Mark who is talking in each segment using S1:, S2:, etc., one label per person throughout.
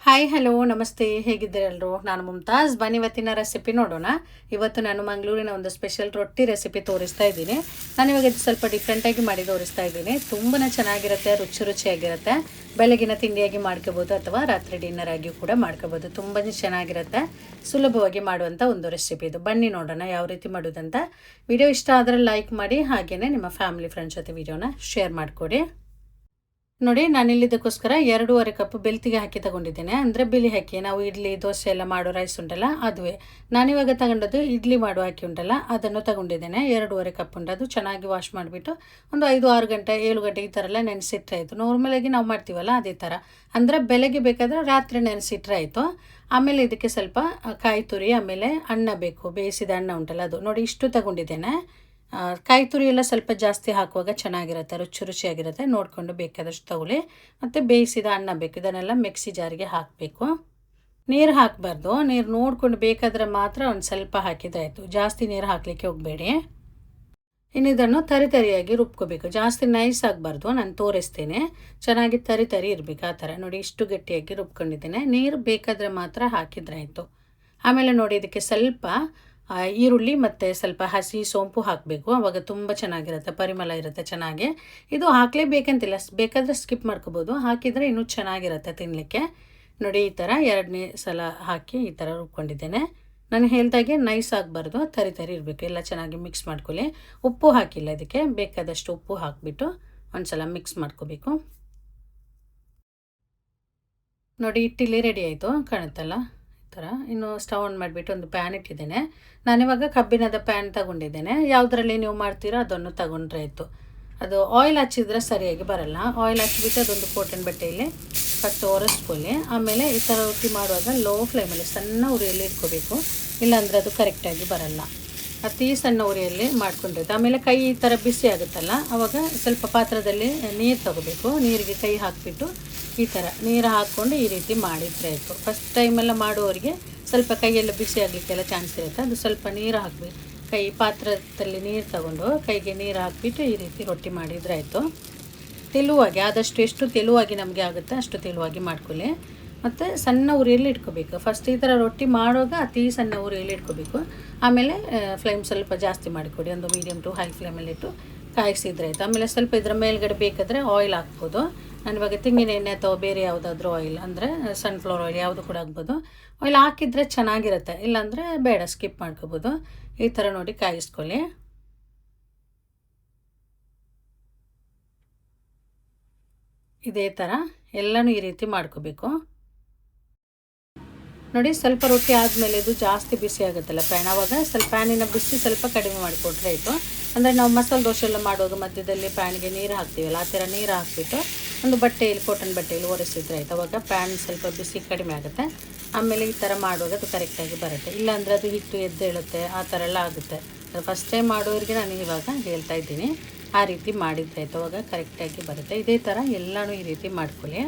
S1: Hi hello ನಮಸ್ತೆ, ಹೇಗಿದ್ದೀರಾ ಎಲ್ಲರೂ? ನಾನು ಮುಮ್ತಾಜ್. ಬನ್ನಿ ಇವತ್ತಿನ ರೆಸಿಪಿ ನೋಡೋಣ. ಇವತ್ತು ನಾನು ಮಂಗಳೂರಿನ ಒಂದು ಸ್ಪೆಷಲ್ ರೊಟ್ಟಿ ರೆಸಿಪಿ ತೋರಿಸ್ತಾ ಇದ್ದೀನಿ. ನಾನಿವಾಗ ಇದು ಸ್ವಲ್ಪ ಡಿಫ್ರೆಂಟಾಗಿ ಮಾಡಿ ತೋರಿಸ್ತಾ ಇದ್ದೀನಿ. ತುಂಬಾ ಚೆನ್ನಾಗಿರುತ್ತೆ, ರುಚಿಯಾಗಿರುತ್ತೆ. ಬೆಳಗಿನ ತಿಂಡಿಯಾಗಿ ಮಾಡ್ಕೋಬೋದು ಅಥವಾ ರಾತ್ರಿ ಡಿನ್ನರ್ ಆಗಿ ಕೂಡ ಮಾಡ್ಕೋಬೋದು. ತುಂಬಾ ಚೆನ್ನಾಗಿರುತ್ತೆ, ಸುಲಭವಾಗಿ ಮಾಡುವಂಥ ಒಂದು ರೆಸಿಪಿ ಇದು. ಬನ್ನಿ ನೋಡೋಣ ಯಾವ ರೀತಿ ಮಾಡೋದಂತ. ವಿಡಿಯೋ ಇಷ್ಟ ಆದರೆ ಲೈಕ್ ಮಾಡಿ, ಹಾಗೆಯೇ ನಿಮ್ಮ ಫ್ಯಾಮಿಲಿ ಫ್ರೆಂಡ್ಸ್ ಜೊತೆ ವಿಡಿಯೋನ ಶೇರ್ ಮಾಡಿಕೊಡಿ. ನೋಡಿ, ನಾನಿಲ್ಲಿ ಇದಕ್ಕೋಸ್ಕರ 2.5 ಕಪ್ ಬೆಳ್ತಿಗೆ ಹಾಕಿ ತಗೊಂಡಿದ್ದೇನೆ. ಅಂದರೆ ಬಿಳಿ ಅಕ್ಕಿ, ನಾವು ಇಡ್ಲಿ ದೋಸೆ ಎಲ್ಲ ಮಾಡೋ ರೈಸ್ ಉಂಟಲ್ಲ ಅದುವೇ. ನಾನಿವಾಗ ತಗೊಂಡದ್ದು ಇಡ್ಲಿ ಮಾಡೋ ಅಕ್ಕಿ ಉಂಟಲ್ಲ ಅದನ್ನು ತಗೊಂಡಿದ್ದೇನೆ. 2.5 ಕಪ್ ಉಂಟು. ಅದು ಚೆನ್ನಾಗಿ ವಾಶ್ ಮಾಡಿಬಿಟ್ಟು ಒಂದು 5-6 ಗಂಟೆ 7 ಗಂಟೆ ಈ ಥರ ಎಲ್ಲ ನೆನೆಸಿಟ್ರೆ ಆಯಿತು. ನಾರ್ಮಲಾಗಿ ನಾವು ಮಾಡ್ತೀವಲ್ಲ ಅದೇ ಥರ. ಅಂದರೆ ಬೆಳಗ್ಗೆ ಬೇಕಾದರೆ ರಾತ್ರಿ ನೆನೆಸಿಟ್ರೆ ಆಯಿತು. ಆಮೇಲೆ ಇದಕ್ಕೆ ಸ್ವಲ್ಪ ಕಾಯಿ ತುರಿ, ಆಮೇಲೆ ಅನ್ನ ಬೇಕು, ಬೇಯಿಸಿದ ಅನ್ನ ಉಂಟಲ್ಲ ಅದು. ನೋಡಿ, ಇಷ್ಟು ತಗೊಂಡಿದ್ದೇನೆ. ಕಾಯಿ ತುರಿ ಎಲ್ಲ ಸ್ವಲ್ಪ ಜಾಸ್ತಿ ಹಾಕುವಾಗ ಚೆನ್ನಾಗಿರುತ್ತೆ, ರುಚಿಯಾಗಿರುತ್ತೆ. ನೋಡಿಕೊಂಡು ಬೇಕಾದಷ್ಟು ತಗೊಳ್ಳಿ. ಮತ್ತು ಬೇಯಿಸಿದ ಅನ್ನ ಬೇಕು, ಇದನ್ನೆಲ್ಲ ಮಿಕ್ಸಿ ಜಾರಿಗೆ ಹಾಕಬೇಕು. ನೀರು ಹಾಕಬಾರ್ದು, ನೀರು ನೋಡಿಕೊಂಡು ಬೇಕಾದರೆ ಮಾತ್ರ ಒಂದು ಸ್ವಲ್ಪ ಹಾಕಿದರೆ ಆಯಿತು. ಜಾಸ್ತಿ ನೀರು ಹಾಕಲಿಕ್ಕೆ ಹೋಗಬೇಡಿ. ಇನ್ನು ಇದನ್ನು ತರಿಯಾಗಿ ರುಬ್ಕೋಬೇಕು, ಜಾಸ್ತಿ ನೈಸ್ ಆಗಬಾರ್ದು. ನಾನು ತೋರಿಸ್ತೇನೆ. ಚೆನ್ನಾಗಿ ತರಿ ಇರಬೇಕು, ಆ ಥರ. ನೋಡಿ, ಇಷ್ಟು ಗಟ್ಟಿಯಾಗಿ ರುಬ್ಕೊಂಡಿದ್ದೇನೆ. ನೀರು ಬೇಕಾದರೆ ಮಾತ್ರ ಹಾಕಿದರೆ ಆಯಿತು. ಆಮೇಲೆ ನೋಡಿ, ಇದಕ್ಕೆ ಸ್ವಲ್ಪ ಈರುಳ್ಳಿ ಮತ್ತು ಸ್ವಲ್ಪ ಹಸಿ ಸೋಂಪು ಹಾಕಬೇಕು. ಆವಾಗ ತುಂಬ ಚೆನ್ನಾಗಿರುತ್ತೆ, ಪರಿಮಳ ಇರುತ್ತೆ ಚೆನ್ನಾಗಿ. ಇದು ಹಾಕಲೇಬೇಕಂತಿಲ್ಲ, ಬೇಕಾದರೆ ಸ್ಕಿಪ್ ಮಾಡ್ಕೋಬೋದು. ಹಾಕಿದರೆ ಇನ್ನೂ ಚೆನ್ನಾಗಿರುತ್ತೆ ತಿನ್ನಲಿಕ್ಕೆ. ನೋಡಿ, ಈ ಥರ 2ನೇ ಸಲ ಹಾಕಿ ಈ ಥರ ರುಬ್ಕೊಂಡಿದ್ದೇನೆ. ನಾನು ಹೇಳ್ದಾಗೆ ನೈಸ್ ಆಗಬಾರ್ದು, ತರಿ ಇರಬೇಕು. ಎಲ್ಲ ಚೆನ್ನಾಗಿ ಮಿಕ್ಸ್ ಮಾಡ್ಕೊಳ್ಳಿ. ಉಪ್ಪು ಹಾಕಿಲ್ಲ ಇದಕ್ಕೆ, ಬೇಕಾದಷ್ಟು ಉಪ್ಪು ಹಾಕಿಬಿಟ್ಟು ಒಂದು ಸಲ ಮಿಕ್ಸ್ ಮಾಡ್ಕೋಬೇಕು. ನೋಡಿ, ಹಿಟ್ಟಿಲ್ಲಿ ರೆಡಿ ಆಯಿತು, ಕಾಣುತ್ತಲ್ಲ ಥರ. ಇನ್ನು ಸ್ಟವ್ ಆನ್ ಮಾಡಿಬಿಟ್ಟು ಒಂದು ಪ್ಯಾನ್ ಇಟ್ಟಿದ್ದೇನೆ. ನಾನಿವಾಗ ಕಬ್ಬಿಣದ ಪ್ಯಾನ್ ತಗೊಂಡಿದ್ದೇನೆ. ಯಾವುದರಲ್ಲಿ ನೀವು ಮಾಡ್ತೀರೋ ಅದನ್ನು ತಗೊಂಡ್ರೆ ಆಯಿತು. ಅದು ಆಯಿಲ್ ಹಚ್ಚಿದ್ರೆ ಸರಿಯಾಗಿ ಬರಲ್ಲ. ಆಯಿಲ್ ಹಚ್ಚಿಬಿಟ್ಟು ಅದೊಂದು ಕಾಟನ್ ಬಟ್ಟೆಯಲ್ಲಿ ಫಸ್ಟ್ ಒರೆಸ್ಕೊಳ್ಳಿ. ಆಮೇಲೆ ಈ ಥರ ರೊಟ್ಟಿ ಮಾಡುವಾಗ ಲೋ ಫ್ಲೇಮಲ್ಲಿ ಸಣ್ಣ ಉರಿಯಲ್ಲಿ ಇಟ್ಕೋಬೇಕು, ಇಲ್ಲಾಂದರೆ ಅದು ಕರೆಕ್ಟಾಗಿ ಬರಲ್ಲ. ಅತಿ ಸಣ್ಣ ಉರಿಯಲ್ಲಿ ಮಾಡ್ಕೊಂಡಿರುತ್ತೆ. ಆಮೇಲೆ ಕೈ ಈ ಥರ ಬಿಸಿ ಆಗುತ್ತಲ್ಲ, ಆವಾಗ ಸ್ವಲ್ಪ ಪಾತ್ರದಲ್ಲಿ ನೀರು ತಗೋಬೇಕು. ನೀರಿಗೆ ಕೈ ಹಾಕಿಬಿಟ್ಟು ಈ ಥರ ನೀರು ಹಾಕ್ಕೊಂಡು ಈ ರೀತಿ ಮಾಡಿದರೆ ಆಯಿತು. ಫಸ್ಟ್ ಟೈಮೆಲ್ಲ ಮಾಡುವವರಿಗೆ ಸ್ವಲ್ಪ ಕೈಯೆಲ್ಲ ಬಿಸಿ ಆಗಲಿಕ್ಕೆಲ್ಲ ಚಾನ್ಸ್ ಇರುತ್ತೆ. ಅದು ಸ್ವಲ್ಪ ನೀರು ಹಾಕಬೇಕು. ಕೈ ಪಾತ್ರದಲ್ಲಿ ನೀರು ತಗೊಂಡು ಕೈಗೆ ನೀರು ಹಾಕಿಬಿಟ್ಟು ಈ ರೀತಿ ರೊಟ್ಟಿ ಮಾಡಿದರೆ ಆಯಿತು. ತೆಳುವಾಗಿ, ಆದಷ್ಟು ಎಷ್ಟು ತೆಳುವಾಗಿ ನಮಗೆ ಆಗುತ್ತೆ ಅಷ್ಟು ತೆಳುವಾಗಿ ಮಾಡ್ಕೊಳ್ಳಿ. ಮತ್ತು ಸಣ್ಣ ಉರಿಯಲ್ಲಿ ಇಟ್ಕೋಬೇಕು. ಫಸ್ಟ್ ಈ ಥರ ರೊಟ್ಟಿ ಮಾಡುವಾಗ ಅತಿ ಸಣ್ಣ ಉರಿಯಲ್ಲಿ ಇಟ್ಕೋಬೇಕು. ಆಮೇಲೆ ಫ್ಲೇಮ್ ಸ್ವಲ್ಪ ಜಾಸ್ತಿ ಮಾಡಿಕೊಡಿ, ಒಂದು ಮೀಡಿಯಮ್ ಟು ಹೈ ಫ್ಲೇಮಲ್ಲಿಟ್ಟು ಕಾಯಿಸಿದ್ರೆ ಆಯಿತು. ಆಮೇಲೆ ಸ್ವಲ್ಪ ಇದರ ಮೇಲ್ಗಡೆ ಬೇಕಾದರೆ ಆಯಿಲ್ ಹಾಕ್ಬೋದು. ನಾನಿವಾಗ ತೆಂಗಿನ ಎಣ್ಣೆ ಅಥವಾ ಬೇರೆ ಯಾವುದಾದ್ರೂ ಆಯಿಲ್, ಅಂದರೆ ಸನ್ಫ್ಲವರ್ ಆಯಿಲ್ ಯಾವುದು ಕೂಡ ಆಗ್ಬೋದು. ಆಯಿಲ್ ಹಾಕಿದರೆ ಚೆನ್ನಾಗಿರುತ್ತೆ, ಇಲ್ಲಾಂದರೆ ಬೇಡ, ಸ್ಕಿಪ್ ಮಾಡ್ಕೋಬೋದು. ಈ ಥರ ನೋಡಿ ಕಾಯಿಸ್ಕೊಳ್ಳಿ. ಇದೇ ಥರ ಎಲ್ಲನೂ ಈ ರೀತಿ ಮಾಡ್ಕೋಬೇಕು. ನೋಡಿ, ಸ್ವಲ್ಪ ರೊಟ್ಟಿ ಆದಮೇಲೆ ಇದು ಜಾಸ್ತಿ ಬಿಸಿ ಆಗುತ್ತಲ್ಲ ಪ್ಯಾನ್, ಆವಾಗ ಸ್ವಲ್ಪ ಪ್ಯಾನಿನ ಬಿಸಿ ಸ್ವಲ್ಪ ಕಡಿಮೆ ಮಾಡಿಕೊಟ್ರೆ ಆಯಿತು. ಅಂದರೆ ನಾವು ಮಸಾಲೆ ದೋಸೆ ಎಲ್ಲ ಮಾಡುವಾಗ ಮಧ್ಯದಲ್ಲಿ ಪ್ಯಾನ್ಗೆ ನೀರು ಹಾಕ್ತೀವಲ್ಲ, ಆ ಥರ ನೀರು ಹಾಕಿಬಿಟ್ಟು ಒಂದು ಬಟ್ಟೆಯಲ್ಲಿ, ಕಾಟನ್ ಬಟ್ಟೆಯಲ್ಲಿ ಒರೆಸಿದ್ರೆ ಆಯಿತು. ಆವಾಗ ಪ್ಯಾನ್ ಸ್ವಲ್ಪ ಬಿಸಿ ಕಡಿಮೆ ಆಗುತ್ತೆ. ಆಮೇಲೆ ಈ ಥರ ಮಾಡುವಾಗ ಅದು ಕರೆಕ್ಟಾಗಿ ಬರುತ್ತೆ. ಇಲ್ಲಾಂದರೆ ಅದು ಹಿಟ್ಟು ಎದ್ದೇಳುತ್ತೆ, ಆ ಥರ ಎಲ್ಲ ಆಗುತ್ತೆ. ಫಸ್ಟ್ ಟೈಮ್ ಮಾಡೋರಿಗೆ ನಾನು ಇವಾಗ ಹೇಳ್ತಾ ಇದ್ದೀನಿ, ಆ ರೀತಿ ಮಾಡಿದ್ರೆ ಆಯಿತು, ಅವಾಗ ಕರೆಕ್ಟಾಗಿ ಬರುತ್ತೆ. ಇದೇ ಥರ ಎಲ್ಲನೂ ಈ ರೀತಿ ಮಾಡ್ಕೊಳ್ಳಿ.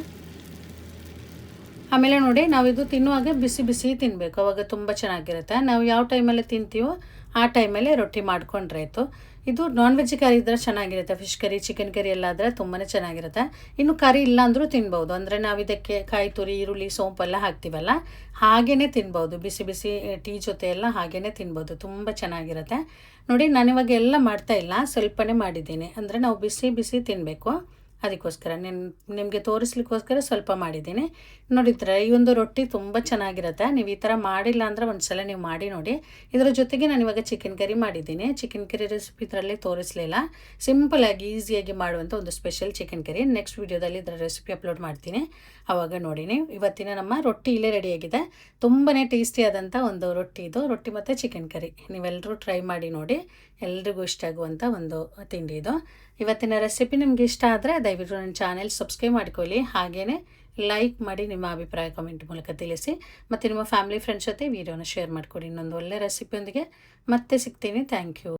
S1: ಆಮೇಲೆ ನೋಡಿ, ನಾವಿದು ತಿನ್ನುವಾಗ ಬಿಸಿ ತಿನ್ನಬೇಕು, ಅವಾಗ ತುಂಬ ಚೆನ್ನಾಗಿರುತ್ತೆ. ನಾವು ಯಾವ ಟೈಮಲ್ಲಿ ತಿಂತೀವೋ ಆ ಟೈಮಲ್ಲಿ ರೊಟ್ಟಿ ಮಾಡ್ಕೊಂಡ್ರೆ ಆಯಿತು. ಇದು ನಾನ್ ವೆಜ್ ಕರಿ ಇದ್ದರೆ ಚೆನ್ನಾಗಿರುತ್ತೆ. ಫಿಶ್ ಕರಿ, ಚಿಕನ್ ಕರಿ ಎಲ್ಲ ಆದರೆ ತುಂಬಾ ಚೆನ್ನಾಗಿರುತ್ತೆ. ಇನ್ನು ಕರಿ ಇಲ್ಲ ಅಂದರೂ ತಿನ್ಬೋದು. ಅಂದರೆ ನಾವು ಇದಕ್ಕೆ ಕಾಯಿ ತುರಿ, ಈರುಳ್ಳಿ, ಸೋಂಪೆಲ್ಲ ಹಾಕ್ತೀವಲ್ಲ, ಹಾಗೇ ತಿನ್ಬೋದು. ಬಿಸಿ ಟೀ ಜೊತೆ ಎಲ್ಲ ಹಾಗೇ ತಿನ್ಬೋದು, ತುಂಬ ಚೆನ್ನಾಗಿರುತ್ತೆ. ನೋಡಿ, ನಾನಿವಾಗ ಎಲ್ಲ ಮಾಡ್ತಾಯಿಲ್ಲ, ಸ್ವಲ್ಪನೇ ಮಾಡಿದ್ದೀನಿ. ಅಂದರೆ ನಾವು ಬಿಸಿ ತಿನ್ನಬೇಕು, ಅದಕ್ಕೋಸ್ಕರ ನಿಮಗೆ ತೋರಿಸ್ಲಿಕ್ಕೋಸ್ಕರ ಸ್ವಲ್ಪ ಮಾಡಿದ್ದೀನಿ. ನೋಡಿದ್ರೆ ಈ ಒಂದು ರೊಟ್ಟಿ ತುಂಬ ಚೆನ್ನಾಗಿರುತ್ತೆ. ನೀವು ಈ ಥರ ಮಾಡಿಲ್ಲ ಅಂದರೆ ಒಂದು ಸಲ ನೀವು ಮಾಡಿ ನೋಡಿ. ಇದರ ಜೊತೆಗೆ ನಾನು ಇವಾಗ ಚಿಕನ್ ಕರಿ ಮಾಡಿದ್ದೀನಿ. ಚಿಕನ್ ಕರಿ ರೆಸಿಪಿ ಇದರಲ್ಲಿ ತೋರಿಸಲಿಲ್ಲ. ಸಿಂಪಲಾಗಿ ಈಸಿಯಾಗಿ ಮಾಡುವಂಥ ಒಂದು ಸ್ಪೆಷಲ್ ಚಿಕನ್ ಕರಿ. ನೆಕ್ಸ್ಟ್ ವೀಡಿಯೋದಲ್ಲಿ ಇದರ ರೆಸಿಪಿ ಅಪ್ಲೋಡ್ ಮಾಡ್ತೀನಿ, ಆವಾಗ ನೋಡಿ ನೀವು. ಇವತ್ತಿನ ನಮ್ಮ ರೊಟ್ಟಿ ಇಲ್ಲೇ ರೆಡಿಯಾಗಿದೆ. ತುಂಬಾ ಟೇಸ್ಟಿಯಾದಂಥ ಒಂದು ರೊಟ್ಟಿ ಇದು. ರೊಟ್ಟಿ ಮತ್ತು ಚಿಕನ್ ಕರಿ ನೀವೆಲ್ಲರೂ ಟ್ರೈ ಮಾಡಿ ನೋಡಿ, ಎಲ್ರಿಗೂ ಇಷ್ಟ ಆಗುವಂಥ ಒಂದು ತಿಂಡಿ ಇದು. ಇವತ್ತಿನ ರೆಸಿಪಿ ನಿಮ್ಗೆ ಇಷ್ಟ ಆದರೆ ದಯವಿಟ್ಟು ನನ್ನ ಚಾನೆಲ್ ಸಬ್ಸ್ಕ್ರೈಬ್ ಮಾಡ್ಕೊಳ್ಳಿ. ಹಾಗೆಯೇ ಲೈಕ್ ಮಾಡಿ, ನಿಮ್ಮ ಅಭಿಪ್ರಾಯ ಕಮೆಂಟ್ ಮೂಲಕ ತಿಳಿಸಿ. ಮತ್ತು ನಿಮ್ಮ ಫ್ಯಾಮಿಲಿ ಫ್ರೆಂಡ್ಸ್ ಜೊತೆ ವಿಡಿಯೋನ ಶೇರ್ ಮಾಡಿಕೊಡಿ. ಇನ್ನೊಂದು ಒಳ್ಳೆ ರೆಸಿಪಿಯೊಂದಿಗೆ ಮತ್ತೆ ಸಿಗ್ತೀನಿ. Thank you.